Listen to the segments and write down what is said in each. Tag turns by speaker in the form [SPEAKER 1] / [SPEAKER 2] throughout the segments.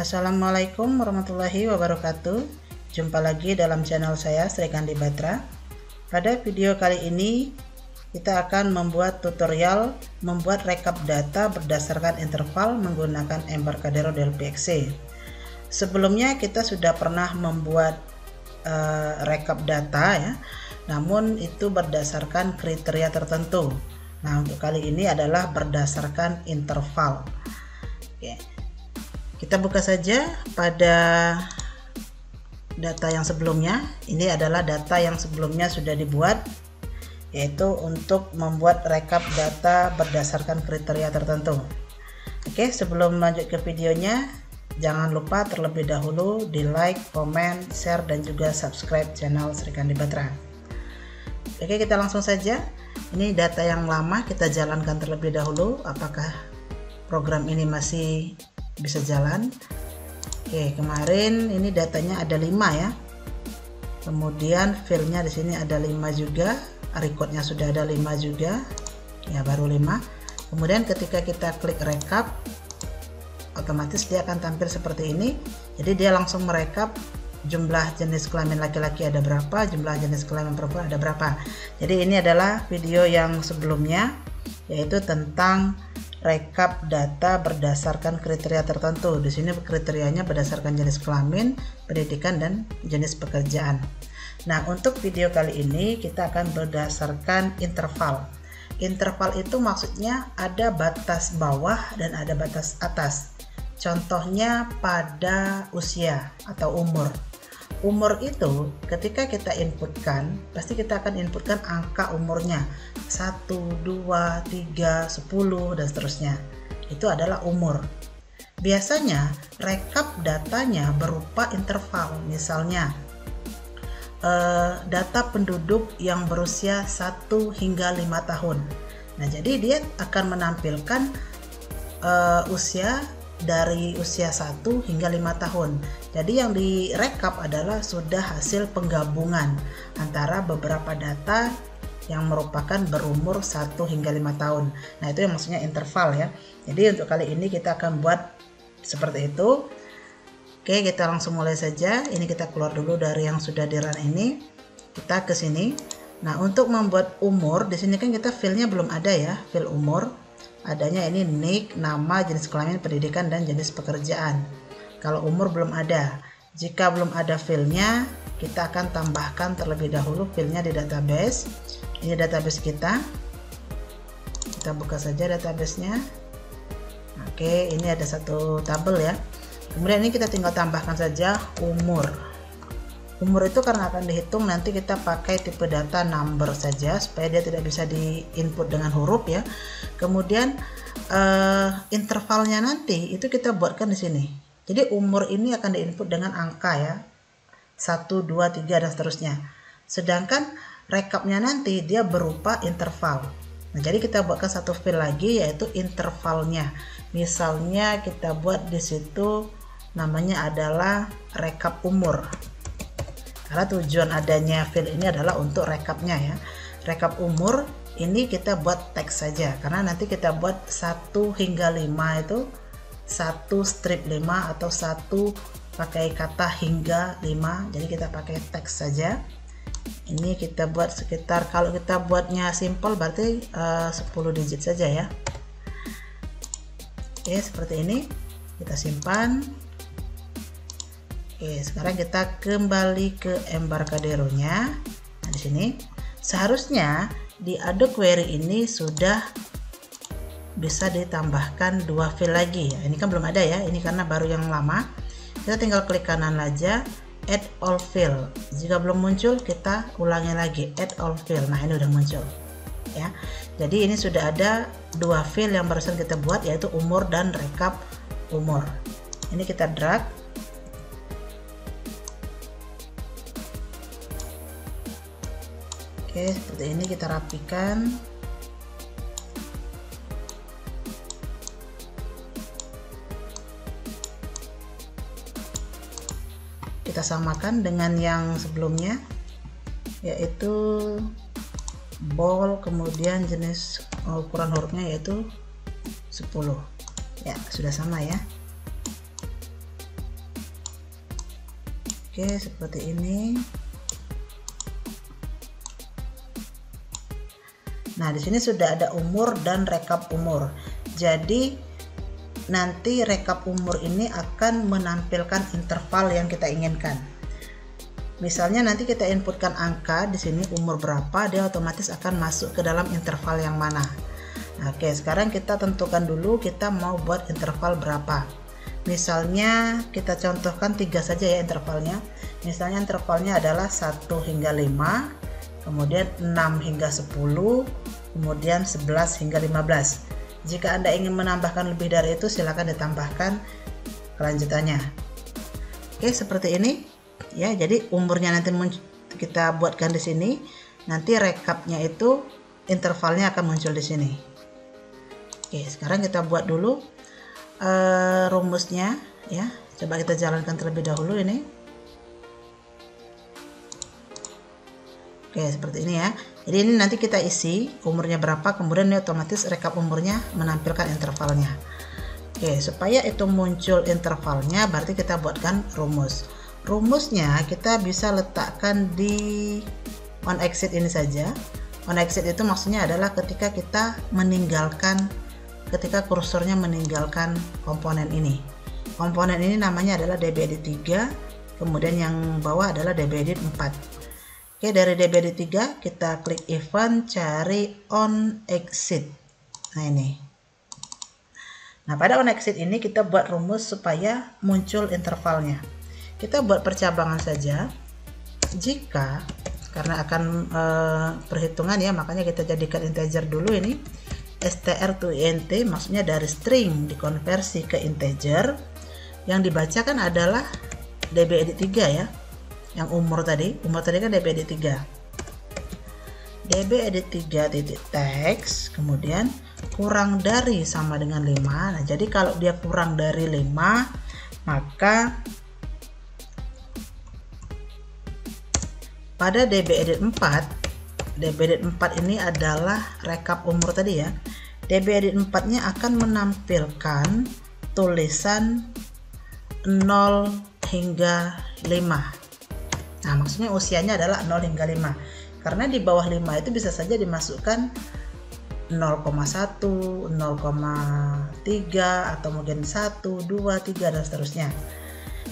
[SPEAKER 1] Assalamualaikum warahmatullahi wabarakatuh. Jumpa lagi dalam channel saya Sri Kandi Batra. Pada video kali ini kita akan membuat tutorial membuat rekap data berdasarkan interval menggunakan Embarcadero Delphi XC. Sebelumnya kita sudah pernah membuat rekap data ya, namun itu berdasarkan kriteria tertentu. Nah, untuk kali ini adalah berdasarkan interval. Oke. Kita buka saja pada data yang sebelumnya. Ini adalah data yang sebelumnya sudah dibuat, yaitu untuk membuat rekap data berdasarkan kriteria tertentu. Oke, sebelum lanjut ke videonya, jangan lupa terlebih dahulu di like, komen, share, dan juga subscribe channel Sri Kandi Batra. Oke, kita langsung saja. Ini data yang lama kita jalankan terlebih dahulu. Apakah program ini masih bisa jalan? Oke, kemarin ini datanya ada 5 ya. Kemudian filenya di sini ada 5 juga, recordnya sudah ada 5 juga. Ya, baru 5. Kemudian ketika kita klik rekap, otomatis dia akan tampil seperti ini. Jadi dia langsung merekap jumlah jenis kelamin laki-laki ada berapa, jumlah jenis kelamin perempuan ada berapa. Jadi ini adalah video yang sebelumnya, yaitu tentang rekap data berdasarkan kriteria tertentu. Di sini kriterianya berdasarkan jenis kelamin, pendidikan, dan jenis pekerjaan. Nah, untuk video kali ini kita akan berdasarkan interval. Interval itu maksudnya ada batas bawah dan ada batas atas. Contohnya pada usia atau umur. Umur itu ketika kita inputkan, pasti kita akan inputkan angka umurnya 1, 2, 3, 10 dan seterusnya. Itu adalah umur. Biasanya rekap datanya berupa interval. Misalnya data penduduk yang berusia 1 hingga 5 tahun. Nah, jadi dia akan menampilkan usia dari usia 1 hingga 5 tahun. Jadi yang direkap adalah sudah hasil penggabungan antara beberapa data yang merupakan berumur 1 hingga 5 tahun. Nah, itu yang maksudnya interval ya. Jadi untuk kali ini kita akan buat seperti itu. Oke, kita langsung mulai saja. Ini kita keluar dulu dari yang sudah di run ini. Kita ke sini. Nah, untuk membuat umur, di sini kan kita filenya belum ada ya, fil umur. Adanya ini nik, nama, jenis kelamin, pendidikan, dan jenis pekerjaan. Kalau umur belum ada. Jika belum ada filenya, kita akan tambahkan terlebih dahulu filenya di database. Ini database kita. Kita buka saja databasenya. Oke, ini ada satu tabel ya. Kemudian ini kita tinggal tambahkan saja umur. Umur itu karena akan dihitung, nanti kita pakai tipe data number saja supaya dia tidak bisa di input dengan huruf ya. Kemudian intervalnya nanti itu kita buatkan di sini. Jadi umur ini akan diinput dengan angka ya, 1, 2, 3 dan seterusnya. Sedangkan rekapnya nanti dia berupa interval. Nah, jadi kita buatkan satu file lagi yaitu intervalnya. Misalnya kita buat di situ namanya adalah rekap umur. Karena tujuan adanya file ini adalah untuk rekapnya ya. Rekap umur ini kita buat teks saja, karena nanti kita buat 1 hingga 5 itu 1 strip 5 atau 1 pakai kata hingga 5. Jadi kita pakai teks saja. Ini kita buat sekitar, kalau kita buatnya simple berarti 10 digit saja ya. Oke, seperti ini. Kita simpan. Oke, sekarang kita kembali ke Embarcadero-nya. Nah, di sini seharusnya di Adobe Query ini sudah bisa ditambahkan 2 file lagi ya. Ini kan belum ada ya, ini karena baru yang lama. Kita tinggal klik kanan aja, add all file. Jika belum muncul, kita ulangi lagi, add all file. Nah, ini udah muncul ya. Jadi ini sudah ada 2 file yang barusan kita buat, yaitu umur dan rekap umur. Ini kita drag. Oke, seperti ini kita rapikan. Kita samakan dengan yang sebelumnya, yaitu bold, kemudian jenis ukuran hurufnya yaitu 10. Ya, sudah sama ya. Oke, seperti ini. Nah, di sini sudah ada umur dan rekap umur. Jadi nanti rekap umur ini akan menampilkan interval yang kita inginkan. Misalnya nanti kita inputkan angka di sini umur berapa, dia otomatis akan masuk ke dalam interval yang mana. Oke, sekarang kita tentukan dulu kita mau buat interval berapa. Misalnya kita contohkan 3 saja ya intervalnya. Misalnya intervalnya adalah 1 hingga 5, kemudian 6 hingga 10, kemudian 11 hingga 15. Jika Anda ingin menambahkan lebih dari itu, silakan ditambahkan kelanjutannya. Oke, seperti ini ya. Jadi umurnya nanti kita buatkan di sini. Nanti rekapnya itu intervalnya akan muncul di sini. Oke, sekarang kita buat dulu rumusnya ya. Coba kita jalankan terlebih dahulu ini. Oke, seperti ini ya. Jadi ini nanti kita isi umurnya berapa, kemudian ini otomatis rekap umurnya menampilkan intervalnya. Oke, supaya itu muncul intervalnya berarti kita buatkan rumus. Rumusnya kita bisa letakkan di on exit ini saja. On exit itu maksudnya adalah ketika kita meninggalkan, ketika kursornya meninggalkan komponen ini. Komponen ini namanya adalah dbedit 3, kemudian yang bawah adalah dbedit 4. Oke, dari dbedit 3 kita klik event, cari on exit. Nah ini. Nah, pada on exit ini kita buat rumus supaya muncul intervalnya. Kita buat percabangan saja. Jika, karena akan perhitungan ya, makanya kita jadikan integer dulu ini. str to int maksudnya dari string dikonversi ke integer. Yang dibacakan adalah dbedit 3 ya. Yang umur tadi kan dbedit 3. dbedit 3 titik teks, kemudian kurang dari sama dengan 5. Nah, jadi kalau dia kurang dari 5, maka pada dbedit 4, dbedit 4 ini adalah rekap umur tadi ya. dbedit 4-nya akan menampilkan tulisan 0 hingga 5. Nah, maksudnya usianya adalah 0 hingga 5. Karena di bawah 5 itu bisa saja dimasukkan 0,1, 0,3 atau mungkin 1, 2, 3 dan seterusnya.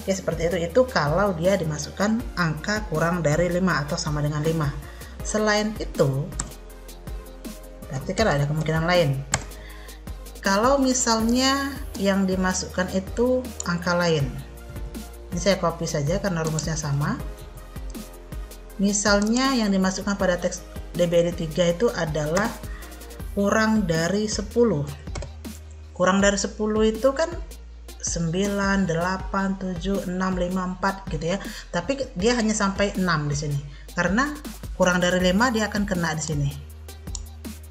[SPEAKER 1] Ya, seperti itu. Itu kalau dia dimasukkan angka kurang dari 5 atau sama dengan 5. Selain itu, berarti kan ada kemungkinan lain. Kalau misalnya yang dimasukkan itu angka lain, ini saya copy saja karena rumusnya sama. Misalnya yang dimasukkan pada teks dbedit 3 itu adalah kurang dari 10. Kurang dari 10 itu kan 9, 8, 7, 6, 5, 4 gitu ya. Tapi dia hanya sampai 6 di sini. Karena kurang dari 5 dia akan kena di sini.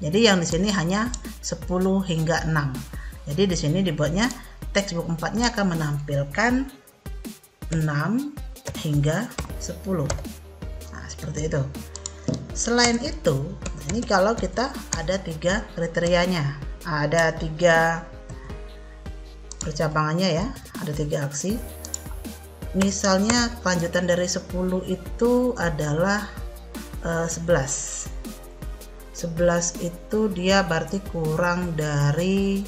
[SPEAKER 1] Jadi yang di sini hanya 10 hingga 6. Jadi di sini dibuatnya textbook 4-nya akan menampilkan 6 hingga 10. Nah, seperti itu. Selain itu, ini kalau kita ada 3 kriterianya. Ada 3 percabangannya ya, ada 3 aksi. Misalnya kelanjutan dari 10 itu adalah 11. 11 itu dia berarti kurang dari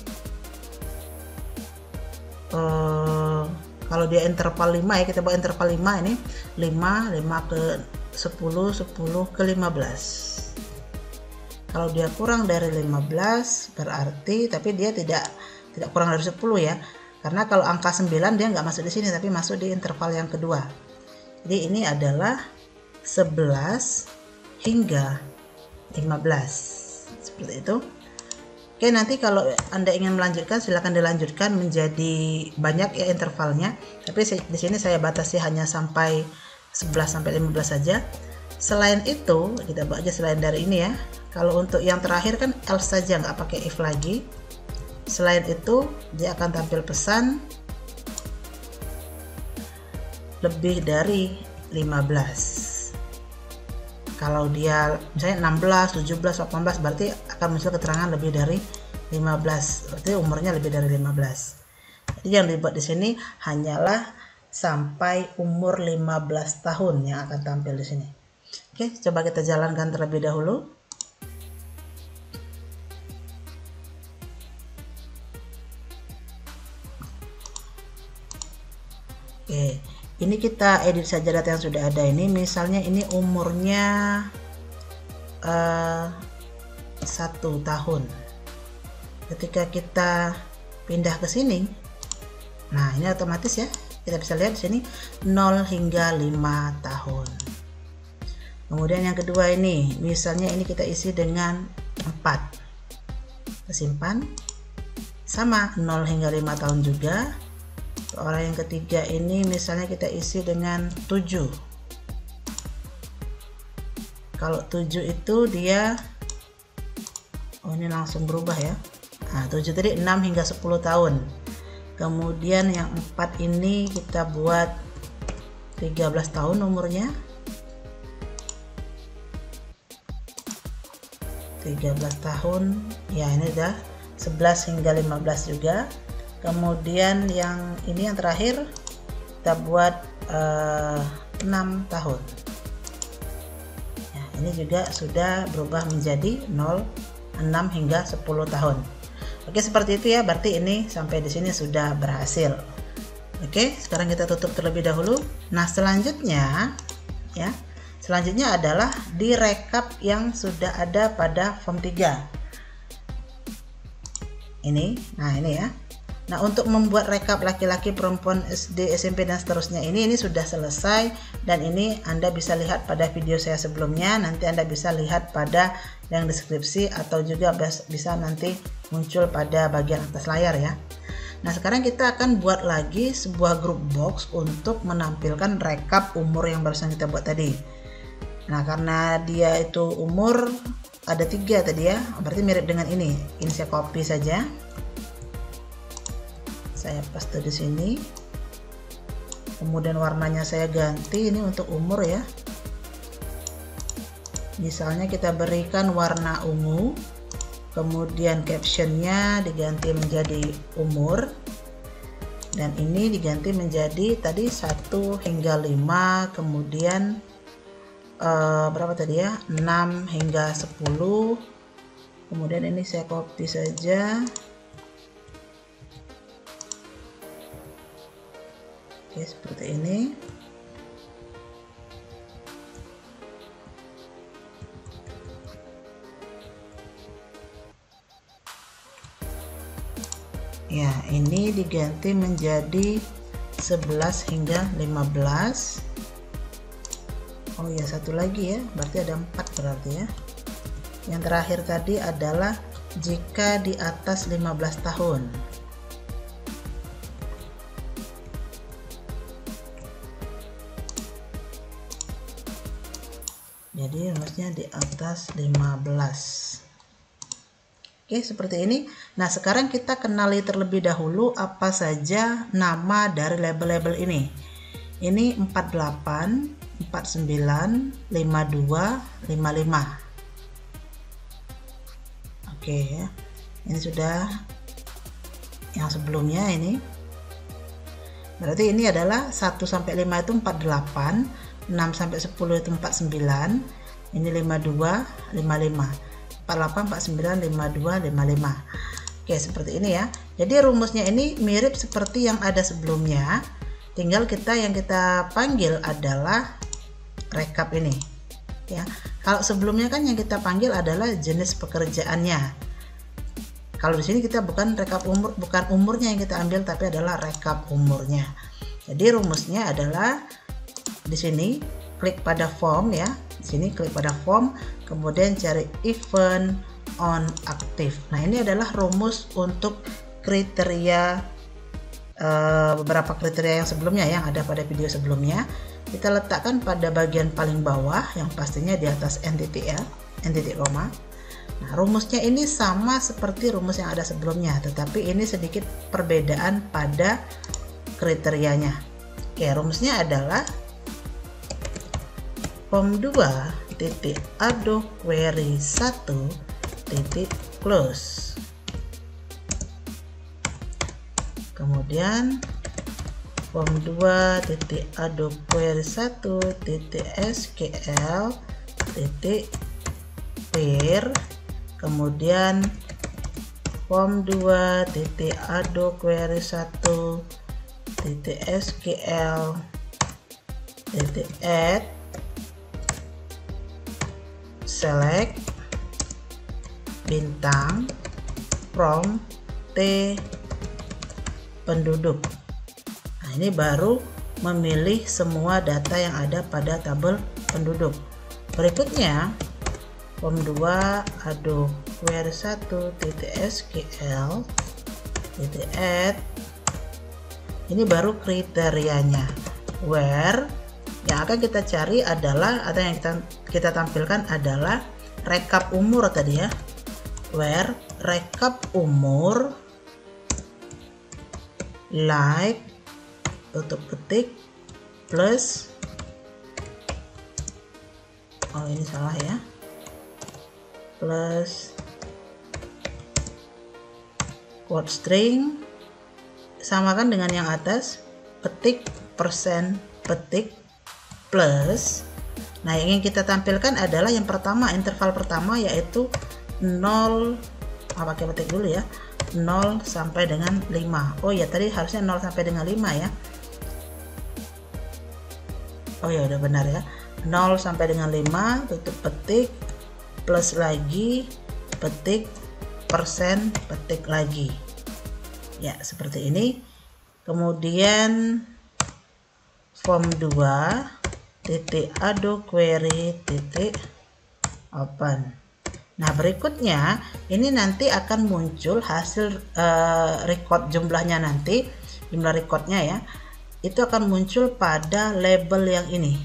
[SPEAKER 1] kalau dia interval 5 ya, kita buat interval 5 ini 5 ke 10, 10 ke 15. Kalau dia kurang dari 15 berarti, tapi dia tidak kurang dari 10 ya. Karena kalau angka 9 dia nggak masuk di sini tapi masuk di interval yang kedua. Jadi ini adalah 11 hingga 15. Seperti itu. Oke, nanti kalau Anda ingin melanjutkan silakan dilanjutkan menjadi banyak ya intervalnya. Tapi di sini saya batasi hanya sampai 11 sampai 15 saja. Selain itu, kita buat aja selain dari ini ya. Kalau untuk yang terakhir kan else saja, nggak pakai if lagi. Selain itu, dia akan tampil pesan lebih dari 15. Kalau dia misalnya 16, 17, 18 berarti akan muncul keterangan lebih dari 15. Berarti umurnya lebih dari 15. Jadi yang dibuat di sini hanyalah sampai umur 15 tahun yang akan tampil di sini. Oke, coba kita jalankan terlebih dahulu. Oke, ini kita edit saja data yang sudah ada ini. Misalnya ini umurnya 1 tahun. Ketika kita pindah ke sini, nah ini otomatis ya, kita bisa lihat di sini 0 hingga 5 tahun. Kemudian yang kedua ini, misalnya ini kita isi dengan 4. Kita simpan. Sama 0 hingga 5 tahun juga. Orang yang ketiga ini misalnya kita isi dengan 7. Kalau 7 itu dia, oh ini langsung berubah ya. Nah 7 tadi 6 hingga 10 tahun. Kemudian yang 4 ini kita buat 13 tahun umurnya. 13 tahun ya, ini udah 11 hingga 15 juga. Kemudian yang ini yang terakhir kita buat 6 tahun ya, ini juga sudah berubah menjadi 0, 6 hingga 10 tahun. Oke, seperti itu ya, berarti ini sampai di sini sudah berhasil. Oke, sekarang kita tutup terlebih dahulu. Nah selanjutnya ya, selanjutnya adalah direkap yang sudah ada pada form 3 ini. Nah ini ya. Nah untuk membuat rekap laki-laki, perempuan, SD, SMP dan seterusnya ini sudah selesai, dan ini Anda bisa lihat pada video saya sebelumnya. Nanti Anda bisa lihat pada yang deskripsi atau juga bisa nanti muncul pada bagian atas layar ya. Nah sekarang kita akan buat lagi sebuah group box untuk menampilkan rekap umur yang barusan kita buat tadi. Nah karena dia itu umur ada 3 tadi ya, berarti mirip dengan ini. Ini saya copy saja, saya paste di sini, kemudian warnanya saya ganti ini untuk umur ya. Misalnya kita berikan warna ungu, kemudian captionnya diganti menjadi umur, dan ini diganti menjadi tadi 1 hingga 5, kemudian berapa tadi ya, 6 hingga 10. Kemudian ini saya copy saja. Oke, seperti ini. Ya, ini diganti menjadi 11 hingga 15. Oh ya, satu lagi ya, berarti ada 4 berarti ya. Yang terakhir tadi adalah jika di atas 15 tahun. Jadi rumusnya di atas 15. Oke, seperti ini. Nah sekarang kita kenali terlebih dahulu apa saja nama dari label-label ini. Ini 48, 49, 52, 55. Oke ya, ini sudah yang sebelumnya ini. Berarti ini adalah 1 sampai 5 itu 48, 6 sampai 10 itu 49, ini 52, 55, 48, 49, 52, 55. Oke, seperti ini ya. Jadi rumusnya ini mirip seperti yang ada sebelumnya, tinggal yang kita panggil adalah rekap ini ya. Kalau sebelumnya kan yang kita panggil adalah jenis pekerjaannya. Kalau di sini kita bukan rekap umur, bukan umurnya yang kita ambil, tapi adalah rekap umurnya. Jadi rumusnya adalah di sini klik pada form ya. Di sini klik pada form, kemudian cari event on active. Nah, ini adalah rumus untuk kriteria beberapa kriteria yang sebelumnya yang ada pada video sebelumnya. Kita letakkan pada bagian paling bawah yang pastinya di atas entity ya, entity koma. Nah, rumusnya ini sama seperti rumus yang ada sebelumnya, tetapi ini sedikit perbedaan pada kriterianya. Oke, rumusnya adalah form2.add query 1.close. Kemudian form2.ado query 1.sql pair, kemudian form2.ado query 1.sql add select bintang from T penduduk. Nah, ini baru memilih semua data yang ada pada tabel penduduk. Berikutnya form2 ado query 1.sql add, ini baru kriterianya, where yang akan kita cari adalah, atau yang kita tampilkan adalah rekap umur tadi ya, where rekap umur like tutup ketik plus, oh ini salah ya, plus quote string, samakan dengan yang atas, petik persen petik plus. Nah, yang ingin kita tampilkan adalah yang pertama, interval pertama, yaitu 0, pakai petik dulu ya, 0 sampai dengan 5. Oh ya, tadi harusnya 0 sampai dengan 5 ya. Oh ya, udah benar ya, 0 sampai dengan 5, tutup petik, plus lagi, petik, persen, petik lagi. Ya, seperti ini. Kemudian form2 ado query open. Nah, berikutnya ini nanti akan muncul hasil record jumlahnya, nanti jumlah recordnya ya, itu akan muncul pada label yang ini,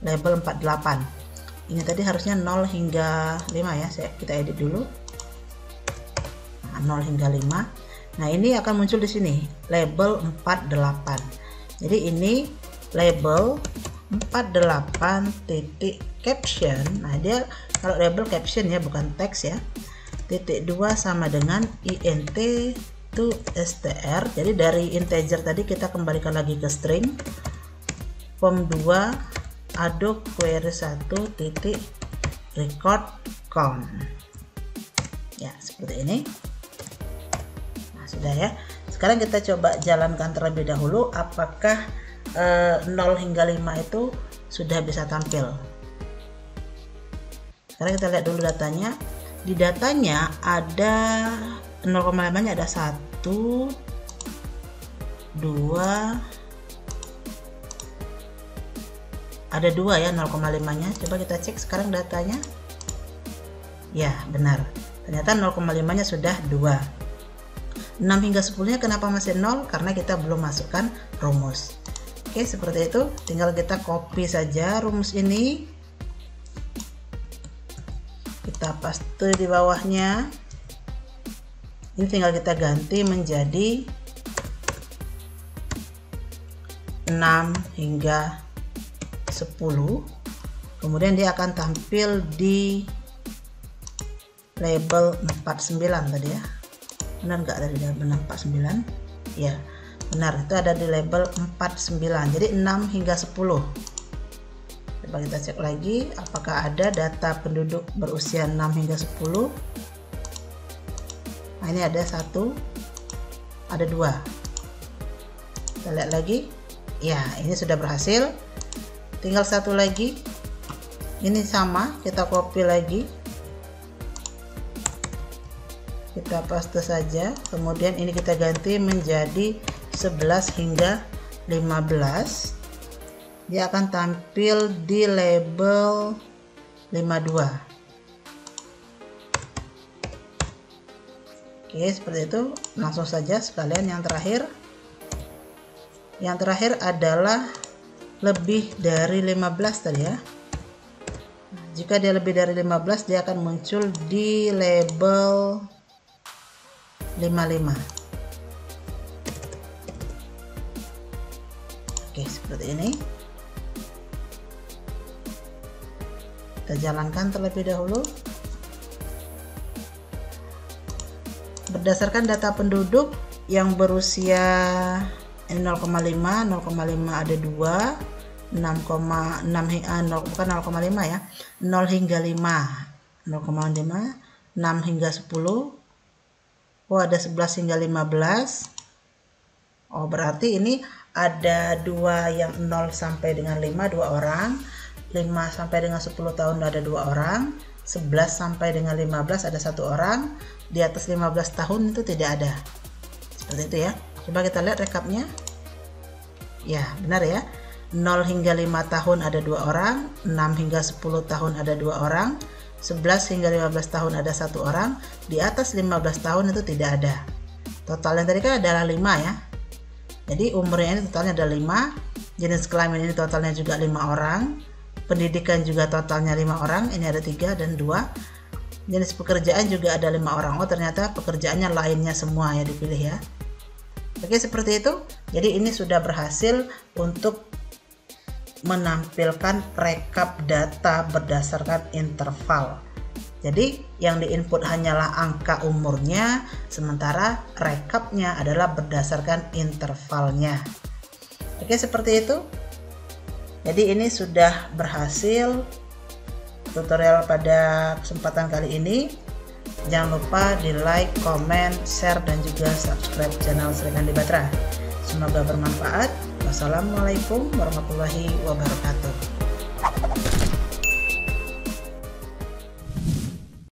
[SPEAKER 1] label 48. Ini tadi harusnya 0 hingga 5 ya, kita edit dulu. Nah, 0 hingga 5. Nah, ini akan muncul di sini label 48. Jadi ini label 48 titik caption. Nah, dia kalau label caption ya, bukan teks ya. Titik 2 sama dengan int to str. Jadi dari integer tadi kita kembalikan lagi ke string. Form2 ado query 1 titik record count. Ya, seperti ini. Nah, sudah ya. Sekarang kita coba jalankan terlebih dahulu apakah 0 hingga 5 itu sudah bisa tampil. Sekarang kita lihat dulu datanya. Di datanya ada 0,5 nya ada 1, 2, ada 2 ya 0,5 nya. Coba kita cek sekarang datanya. Ya, benar. Ternyata 0,5 nya sudah 2. 6 hingga 10 nya kenapa masih 0? Karena kita belum masukkan rumus. Oke, seperti itu. Tinggal kita copy saja rumus ini. Kita paste di bawahnya. Ini tinggal kita ganti menjadi 6 hingga 10. Kemudian dia akan tampil di label 49 tadi ya. Benar nggak tadi? Benar 49? Ya. Benar, itu ada di label 49. Jadi 6 hingga 10. Coba kita cek lagi apakah ada data penduduk berusia 6 hingga 10. Nah, ini ada 1, ada 2. Kita lihat lagi. Ya, ini sudah berhasil. Tinggal satu lagi. Ini sama, kita copy lagi. Kita paste saja. Kemudian ini kita ganti menjadi 11 hingga 15. Dia akan tampil di label 52. Oke, seperti itu. Langsung saja sekalian yang terakhir. Yang terakhir adalah lebih dari 15 tadi ya. Jika dia lebih dari 15, dia akan muncul di label 55. Oke, seperti ini. Kita jalankan terlebih dahulu. Berdasarkan data penduduk yang berusia Ini 0,5, 0,5 ada 2, 6,6 bukan 0,5 ya, 0 hingga 5, 0,5, 6 hingga 10, oh ada 11 hingga 15, oh berarti ini ada 2 yang 0 sampai dengan 5, 2 orang, 5 sampai dengan 10 tahun ada 2 orang, 11 sampai dengan 15 ada 1 orang, di atas 15 tahun itu tidak ada. Seperti itu ya. Coba kita lihat rekapnya. Ya, benar ya. 0 hingga 5 tahun ada 2 orang, 6 hingga 10 tahun ada 2 orang, 11 hingga 15 tahun ada 1 orang, di atas 15 tahun itu tidak ada. Totalnya tadi kan adalah 5 ya. Jadi umurnya ini totalnya ada 5, jenis kelamin ini totalnya juga 5 orang, pendidikan juga totalnya 5 orang, ini ada 3 dan 2. Jenis pekerjaan juga ada 5 orang. Oh ternyata pekerjaannya lainnya semua ya dipilih ya. Oke seperti itu. Jadi ini sudah berhasil untuk menampilkan rekap data berdasarkan interval. Jadi yang diinput hanyalah angka umurnya, sementara rekapnya adalah berdasarkan intervalnya. Oke seperti itu. Jadi ini sudah berhasil tutorial pada kesempatan kali ini. Jangan lupa di like, comment, share, dan juga subscribe channel Sri Kandi Batra. Semoga bermanfaat. Wassalamualaikum warahmatullahi wabarakatuh.